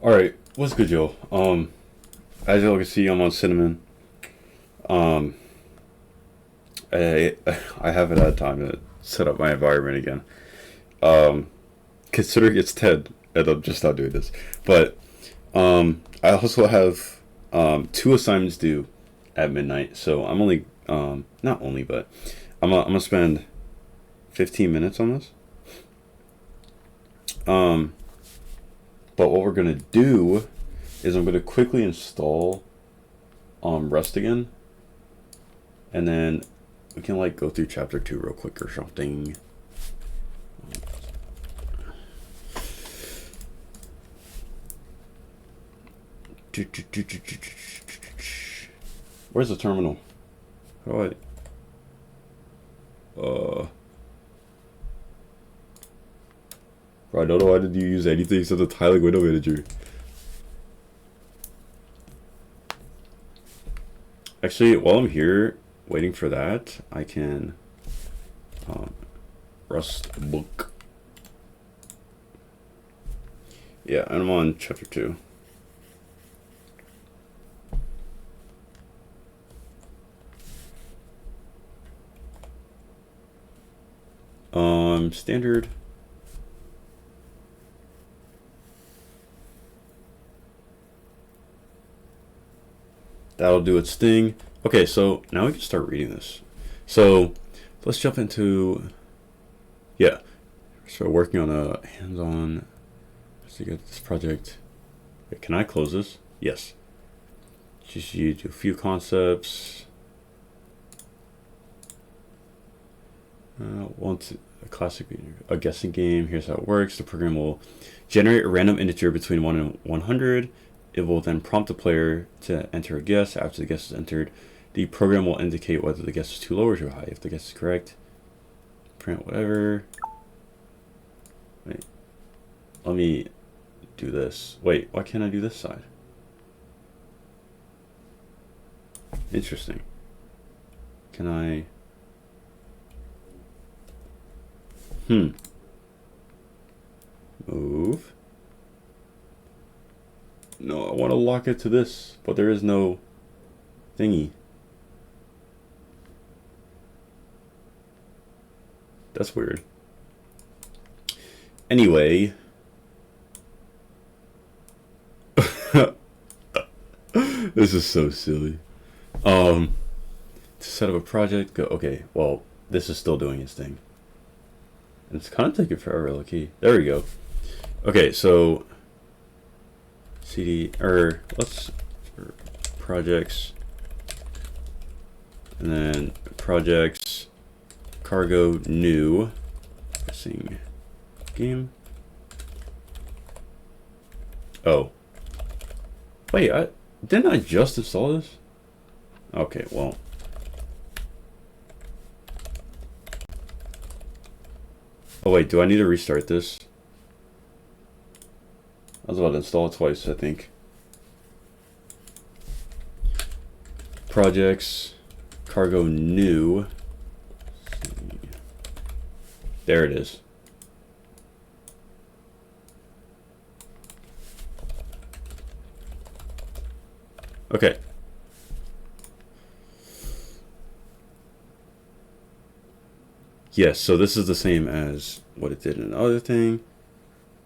All right, what's good, Joe? As y'all can see, I'm on cinnamon. Um, I I haven't had time to set up my environment again. Um, Considering it's 10, and I'm just not doing this. But I also have two assignments due at midnight, so I'm only not only, but I'm gonna spend 15 minutes on this. Um, but what we're gonna do is I'm gonna quickly install Rust again, and then we can like go through chapter 2 real quick or something. Where's the terminal? How do I don't know, why did you use anything except the tiling window manager? Actually, while I'm here waiting for that, I can Rust book. Yeah, and I'm on chapter 2. Standard. That'll do its thing. Okay, so now we can start reading this. So let's jump into, yeah. So working on a hands-on to get this project. Wait, can I close this? Yes. Just you do a few concepts. Want a classic, a guessing game. Here's how it works. The program will generate a random integer between 1 and 100. It will then prompt the player to enter a guess. After the guess is entered, the program will indicate whether the guess is too low or too high. If the guess is correct, print whatever. Wait, let me do this. Wait, why can't I do this side? Interesting. Can I? Move. No, I want to lock it to this, but there is no thingy. That's weird. Anyway. This is so silly. To set up a project, go. Okay, well, this is still doing its thing. It's kind of taking forever, low key. There we go. Okay, so CD, or let's projects, and then projects, cargo, new, pressing game. Oh, wait, didn't I just install this? Okay, well. Oh wait, do I need to restart this? I was about to install it twice, I think. Projects, cargo new. There it is. Okay. Yes, so this is the same as what it did in another thing.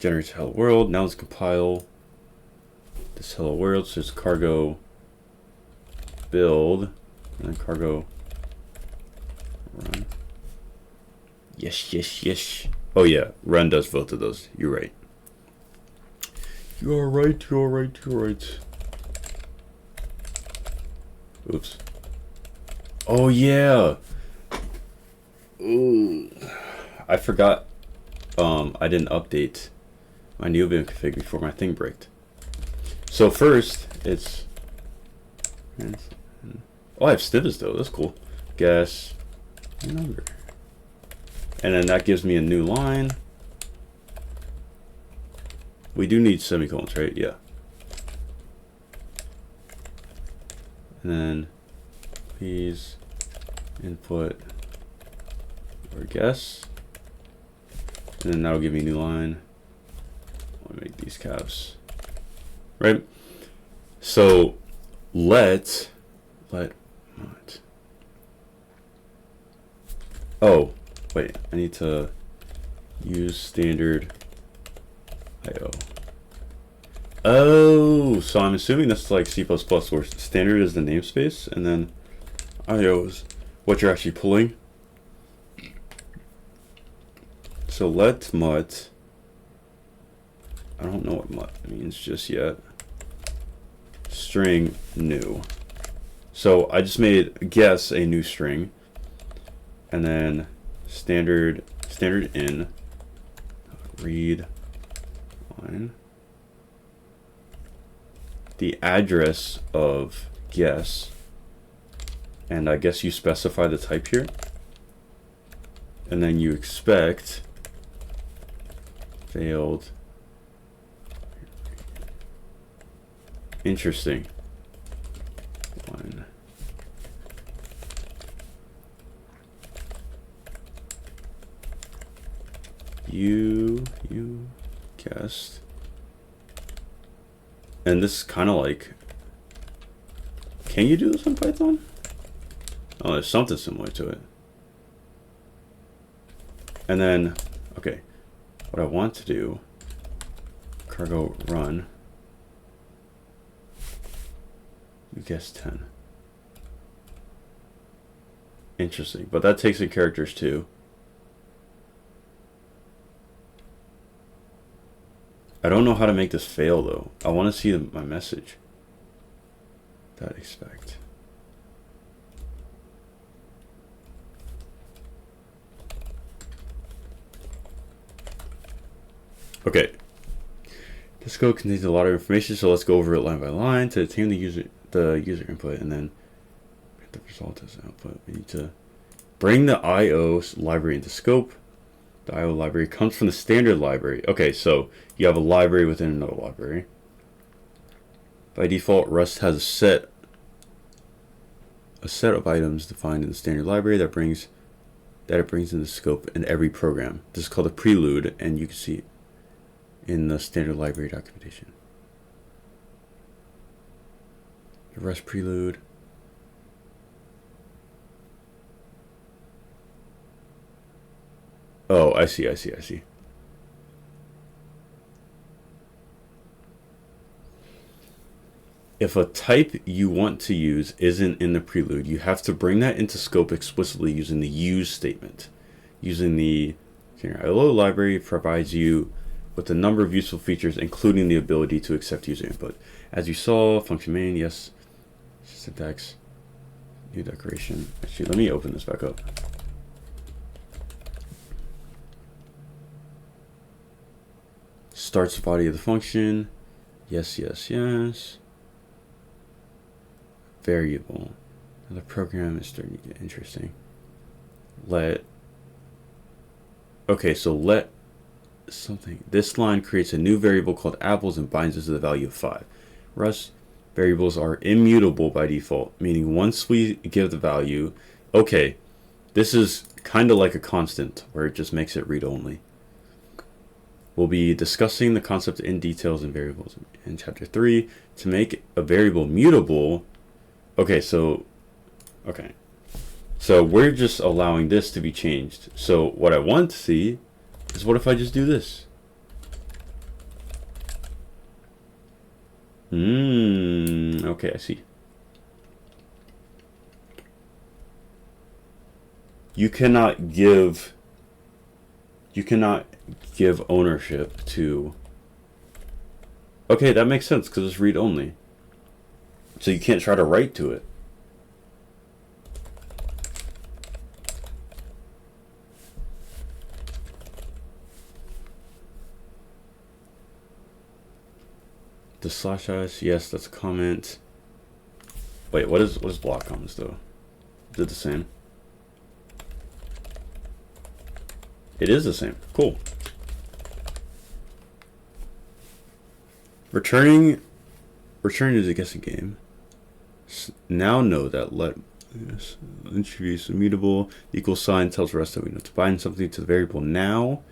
Generates hello world. Now let's compile this hello world. So it's cargo build and then cargo run. Yes, yes, yes. Oh yeah, run does both of those. You're right. You're right, you're right, you're right. Oops. Oh yeah. Ooh. I forgot I didn't update my Neobium config before my thing bricked. So first it's oh, I have stivers though, that's cool. Guess number. And then that gives me a new line. We do need semicolons, right? Yeah. And then please input or guess. And then that'll give me a new line. I'll make these caps right? So let mut. Oh, wait, I need to use standard IO. Oh, so I'm assuming that's like C++, where standard is the namespace and then IO is what you're actually pulling. So let mut, I don't know what mut means just yet. String new. So I just made guess a new string, and then standard in read line the address of guess, and I guess you specify the type here, and then you expect failed. Interesting. One. You guessed. And this is kind of like, can you do this in Python? Oh, there's something similar to it. And then, okay, what I want to do, cargo run, you guessed 10. Interesting, but that takes in characters too. I don't know how to make this fail though. I want to see my message. That expect. Okay. This code contains a lot of information, so let's go over it line by line to obtain the user input, and then the result as output. We need to bring the IO library into scope. The IO library comes from the standard library. Okay, so you have a library within another library. By default, Rust has a set of items defined in the standard library that it brings into scope in every program. This is called a prelude, and you can see it in the standard library documentation. The Rust prelude. Oh, I see. If a type you want to use isn't in the prelude, you have to bring that into scope explicitly using the use statement. Using the IO library provides you with a number of useful features, including the ability to accept user input. As you saw, function main, yes, syntax, new decoration. Actually, let me open this back up. Starts the body of the function. Yes. Variable. Now the program is starting to get interesting. Okay, so let something. This line creates a new variable called apples and binds it to the value of 5. Rust variables are immutable by default, meaning once we give the value, okay, this is kind of like a constant where it just makes it read-only. We'll be discussing the concept in details in variables in chapter 3. To make a variable mutable, so we're just allowing this to be changed. So what I want to see is, what if I just do this? Okay, I see. You cannot give ownership to. Okay, that makes sense because it's read only. So you can't try to write to it. The /s, yes, that's a comment. Wait, what is block comments though? Is it the same? It is the same. Cool. Returning is a guessing game. Now know that introduce immutable. The equal sign tells Rust that we know to bind something to the variable now.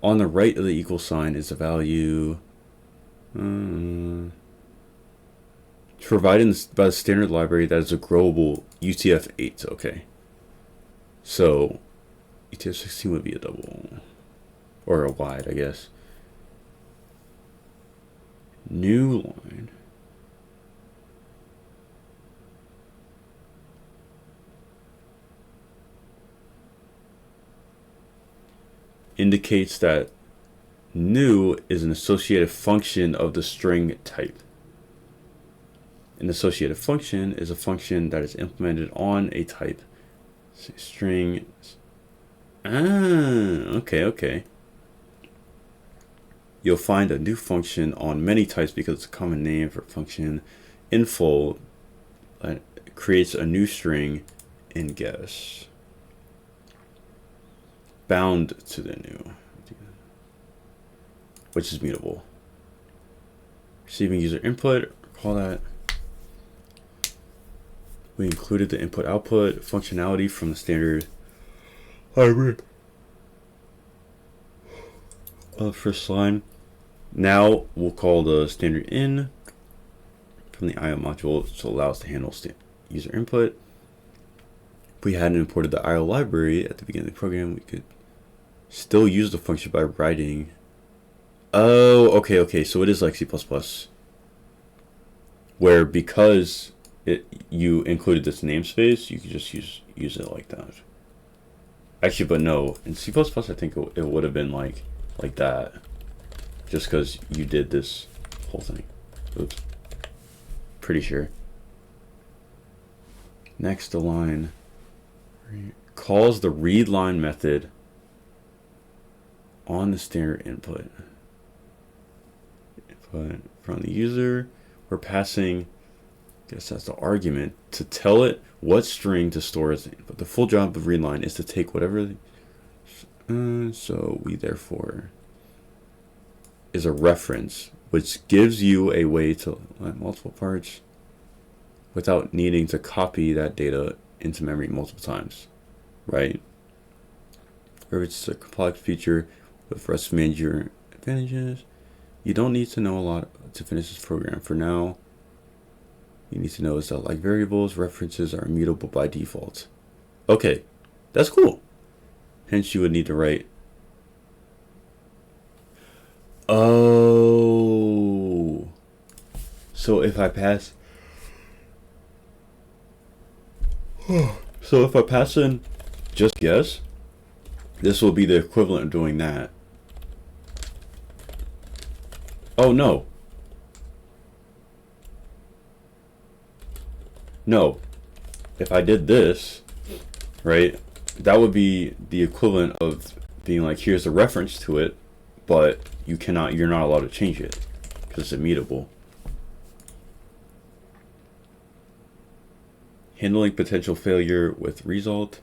On the right of the equal sign is the value. provided by the standard library that is a growable UTF-8. Okay. So UTF-16 would be a double. Or a wide, I guess. New line. Indicates that new is an associative function of the string type. An associative function is a function that is implemented on a type. String. Okay. You'll find a new function on many types because it's a common name for function. Info creates a new string in guess. Bound to the new, which is mutable. Receiving user input, recall that. We included the input output functionality from the standard library. First line. Now we'll call the standard in from the IO module to allow us to handle user input. If we hadn't imported the IO library at the beginning of the program, we could still use the function by writing. Oh, okay. So it is like C++, where because you included this namespace, you could just use it like that. Actually, but no, in C++, I think it would have been like that, just because you did this whole thing. Oops. Pretty sure. Next, the line calls the read line method on the standard input. Input from the user, we're passing, I guess that's the argument, to tell it what string to store as the input. The full job of readline is to take whatever. So we therefore is a reference, which gives you a way to line multiple parts without needing to copy that data into memory multiple times, right? Or it's a complex feature with Rest major advantages. You don't need to know a lot to finish this program. For now, you need to know is that like variables, references are immutable by default. Okay, that's cool. Hence, you would need to write. Oh, so if I pass. So if I pass in just guess, this will be the equivalent of doing that. Oh no. No. If I did this, right, that would be the equivalent of being like, here's a reference to it, but you're not allowed to change it because it's immutable. Handling potential failure with result.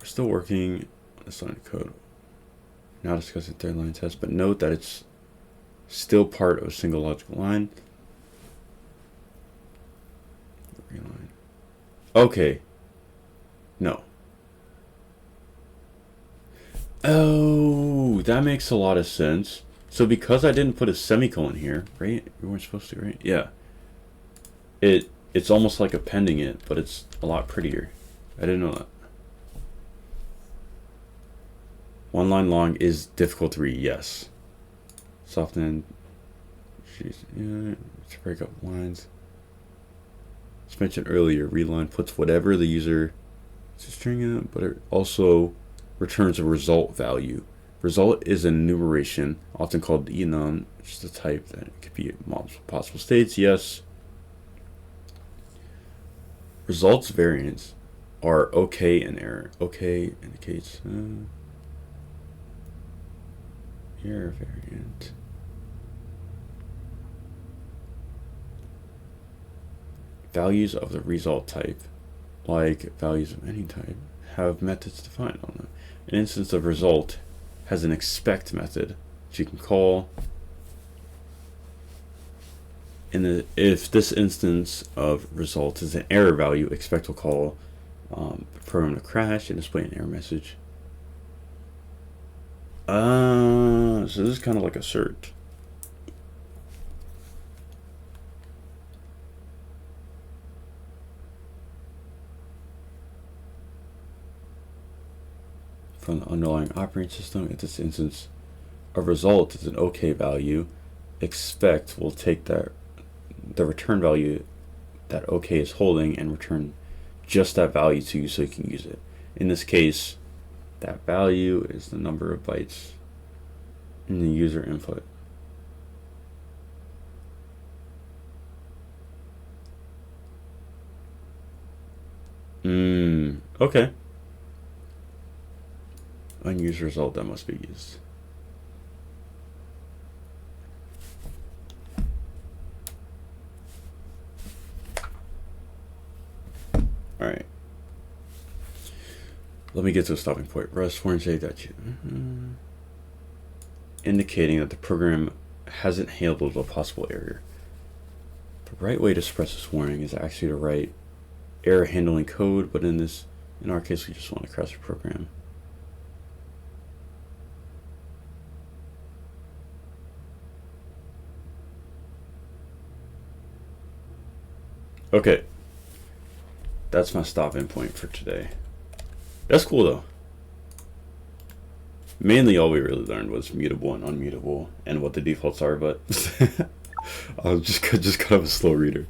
We're still working on this line of code. Now discussing third line test, but note that it's still part of a single logical line. Okay. No. Oh, that makes a lot of sense. So because I didn't put a semicolon here, right? We weren't supposed to, right? Yeah. It's almost like appending it, but it's a lot prettier. I didn't know that. One line long is difficult to read, yes. Soften, yeah, to break up lines. As mentioned earlier, readline puts whatever the user is a string in, but it also returns a result value. Result is an enumeration, often called enum, which is the type that could be multiple possible states. Yes. Results variants are okay and error. Okay indicates error variant. Values of the result type, like values of any type, have methods defined on them. An instance of result has an expect method, which you can call. If this instance of result is an error value, expect will call the program to crash and display an error message. So this is kind of like a cert. from the underlying operating system. In this instance, a result is an OK value. Expect will take the return value that OK is holding and return just that value to you so you can use it. In this case, that value is the number of bytes in the user input. Okay. Unused result that must be used. Alright. Let me get to a stopping point. Rest warning say that indicating that the program hasn't handled a possible error. The right way to express this warning is actually to write error handling code, but in our case, we just want to crash the program. Okay, that's my stopping point for today. That's cool though. Mainly all we really learned was mutable and unmutable and what the defaults are, but I was just kind of a slow reader.